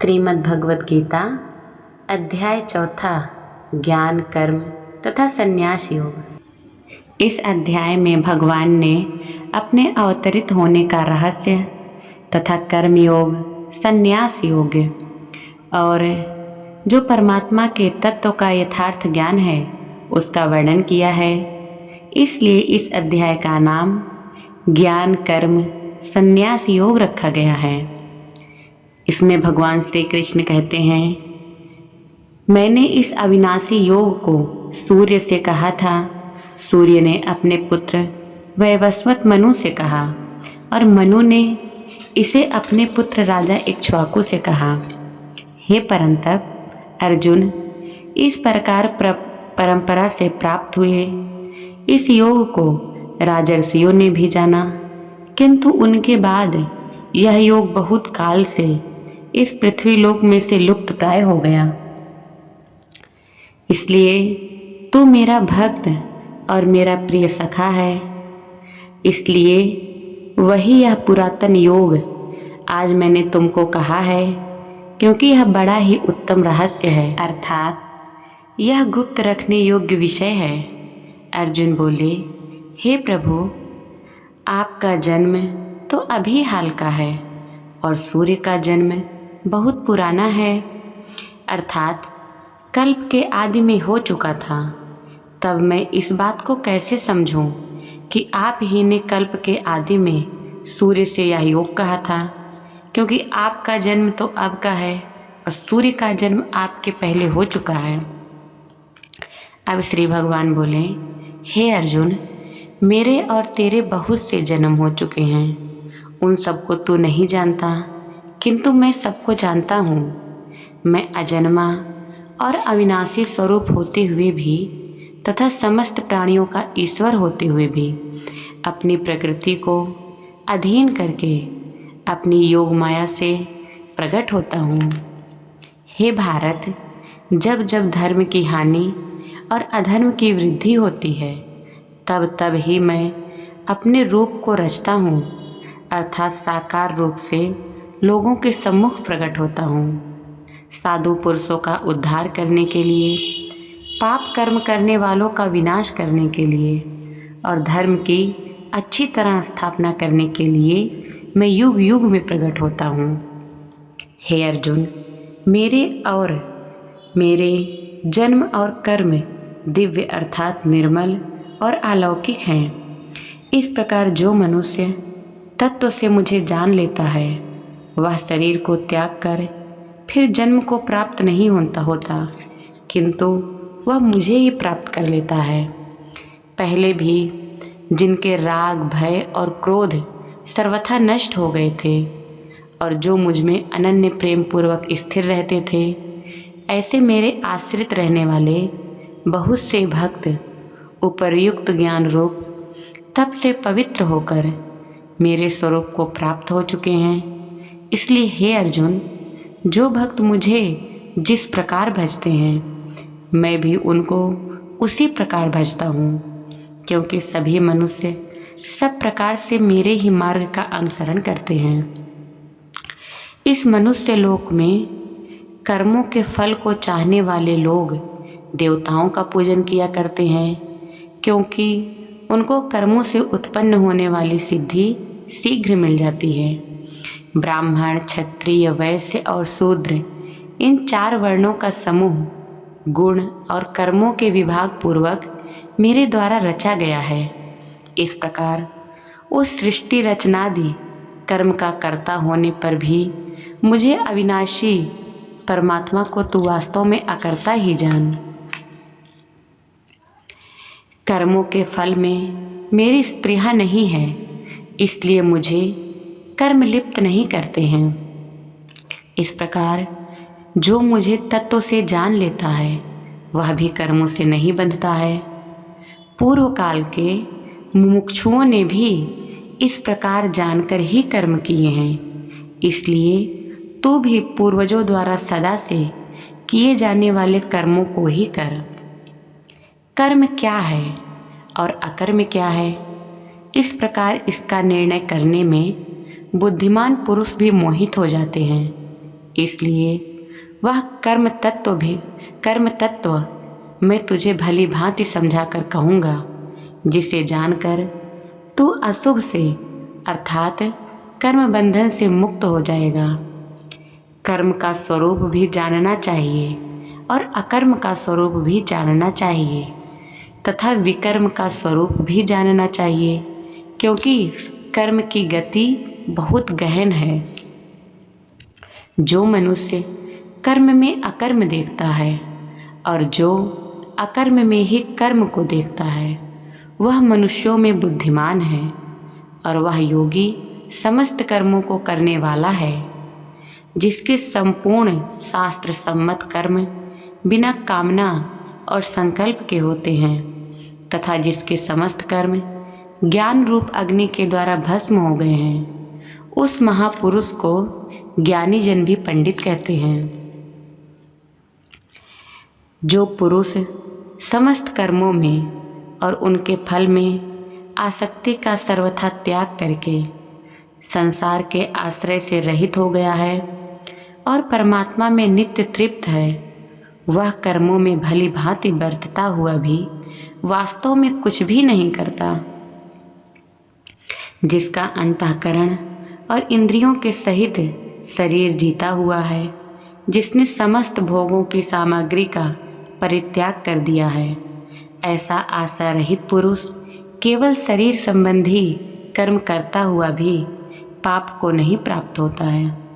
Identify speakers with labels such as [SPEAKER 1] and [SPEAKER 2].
[SPEAKER 1] श्रीमद् भगवत गीता अध्याय 4 ज्ञान कर्म तथा संन्यास योग। इस अध्याय में भगवान ने अपने अवतरित होने का रहस्य तथा कर्म योग, संन्यास योग और जो परमात्मा के तत्व का यथार्थ ज्ञान है उसका वर्णन किया है। इसलिए इस अध्याय का नाम ज्ञान कर्म संन्यास योग रखा गया है। इसमें भगवान श्री कृष्ण कहते हैं, मैंने इस अविनाशी योग को सूर्य से कहा था। सूर्य ने अपने पुत्र वैवस्वत मनु से कहा और मनु ने इसे अपने पुत्र राजा इक्ष्वाकु से कहा। हे परंतप अर्जुन, इस प्रकार परंपरा से प्राप्त हुए इस योग को राजर्षियों ने भी जाना, किंतु उनके बाद यह योग बहुत काल से इस पृथ्वी लोक में से लुप्त प्राय हो गया। इसलिए तू मेरा भक्त और मेरा प्रिय सखा है। इसलिए वही यह पुरातन योग आज मैंने तुमको कहा है, क्योंकि यह बड़ा ही उत्तम रहस्य है, अर्थात यह गुप्त रखने योग्य विषय है। अर्जुन बोले, हे प्रभु, आपका जन्म तो अभी हाल का है और सूर्य का जन्म बहुत पुराना है, अर्थात कल्प के आदि में हो चुका था। तब मैं इस बात को कैसे समझूं कि आप ही ने कल्प के आदि में सूर्य से यह योग कहा था, क्योंकि आपका जन्म तो अब का है और सूर्य का जन्म आपके पहले हो चुका है। अब श्री भगवान बोले, हे अर्जुन, मेरे और तेरे बहुत से जन्म हो चुके हैं। उन सबको तू नहीं जानता, किंतु मैं सबको जानता हूँ। मैं अजन्मा और अविनाशी स्वरूप होते हुए भी तथा समस्त प्राणियों का ईश्वर होते हुए भी अपनी प्रकृति को अधीन करके अपनी योग माया से प्रकट होता हूँ। हे भारत, जब जब धर्म की हानि और अधर्म की वृद्धि होती है तब तब ही मैं अपने रूप को रचता हूँ, अर्थात साकार रूप से लोगों के सम्मुख प्रकट होता हूँ। साधु पुरुषों का उद्धार करने के लिए, पाप कर्म करने वालों का विनाश करने के लिए और धर्म की अच्छी तरह स्थापना करने के लिए मैं युग युग में प्रकट होता हूँ। हे अर्जुन, मेरे जन्म और कर्म दिव्य अर्थात निर्मल और अलौकिक हैं। इस प्रकार जो मनुष्य तत्व से मुझे जान लेता है वह शरीर को त्याग कर फिर जन्म को प्राप्त नहीं होता, किंतु वह मुझे ही प्राप्त कर लेता है। पहले भी जिनके राग, भय और क्रोध सर्वथा नष्ट हो गए थे और जो मुझ में अनन्य प्रेम पूर्वक स्थिर रहते थे, ऐसे मेरे आश्रित रहने वाले बहुत से भक्त उपर्युक्त ज्ञान रूप तप से पवित्र होकर मेरे स्वरूप को प्राप्त हो चुके हैं। इसलिए हे अर्जुन, जो भक्त मुझे जिस प्रकार भजते हैं मैं भी उनको उसी प्रकार भजता हूँ, क्योंकि सभी मनुष्य सब प्रकार से मेरे ही मार्ग का अनुसरण करते हैं। इस मनुष्य लोक में कर्मों के फल को चाहने वाले लोग देवताओं का पूजन किया करते हैं, क्योंकि उनको कर्मों से उत्पन्न होने वाली सिद्धि शीघ्र मिल जाती है। ब्राह्मण, क्षत्रिय, वैश्य और शूद्र, इन 4 वर्णों का समूह गुण और कर्मों के विभाग पूर्वक मेरे द्वारा रचा गया है। इस प्रकार उस सृष्टि रचनादि कर्म का कर्ता होने पर भी मुझे अविनाशी परमात्मा को तू वास्तव में अकर्ता ही जान। कर्मों के फल में मेरी स्पृहा नहीं है, इसलिए मुझे कर्म लिप्त नहीं करते हैं। इस प्रकार जो मुझे तत्व से जान लेता है वह भी कर्मों से नहीं बंधता है। पूर्व काल के मुमुक्षुओं ने भी इस प्रकार जानकर ही कर्म किए हैं। इसलिए तू भी पूर्वजों द्वारा सदा से किए जाने वाले कर्मों को ही कर। कर्म क्या है और अकर्म क्या है, इस प्रकार इसका निर्णय करने में बुद्धिमान पुरुष भी मोहित हो जाते हैं। इसलिए वह कर्म तत्व मैं तुझे भली भांति समझाकर कहूँगा, जिसे जानकर तू अशुभ से अर्थात कर्म बंधन से मुक्त हो जाएगा। कर्म का स्वरूप भी जानना चाहिए और अकर्म का स्वरूप भी जानना चाहिए तथा विकर्म का स्वरूप भी जानना चाहिए, क्योंकि कर्म की गति बहुत गहन है। जो मनुष्य कर्म में अकर्म देखता है और जो अकर्म में ही कर्म को देखता है, वह मनुष्यों में बुद्धिमान है और वह योगी समस्त कर्मों को करने वाला है। जिसके संपूर्ण शास्त्र सम्मत कर्म बिना कामना और संकल्प के होते हैं तथा जिसके समस्त कर्म ज्ञान रूप अग्नि के द्वारा भस्म हो गए हैं, उस महापुरुष को ज्ञानी जन भी पंडित कहते हैं। जो पुरुष समस्त कर्मों में और उनके फल में आसक्ति का सर्वथा त्याग करके संसार के आश्रय से रहित हो गया है और परमात्मा में नित्य तृप्त है, वह कर्मों में भली भांति बरतता हुआ भी वास्तव में कुछ भी नहीं करता। जिसका अंतःकरण और इंद्रियों के सहित शरीर जीता हुआ है, जिसने समस्त भोगों की सामग्री का परित्याग कर दिया है, ऐसा आशा रहित पुरुष केवल शरीर संबंधी कर्म करता हुआ भी पाप को नहीं प्राप्त होता है।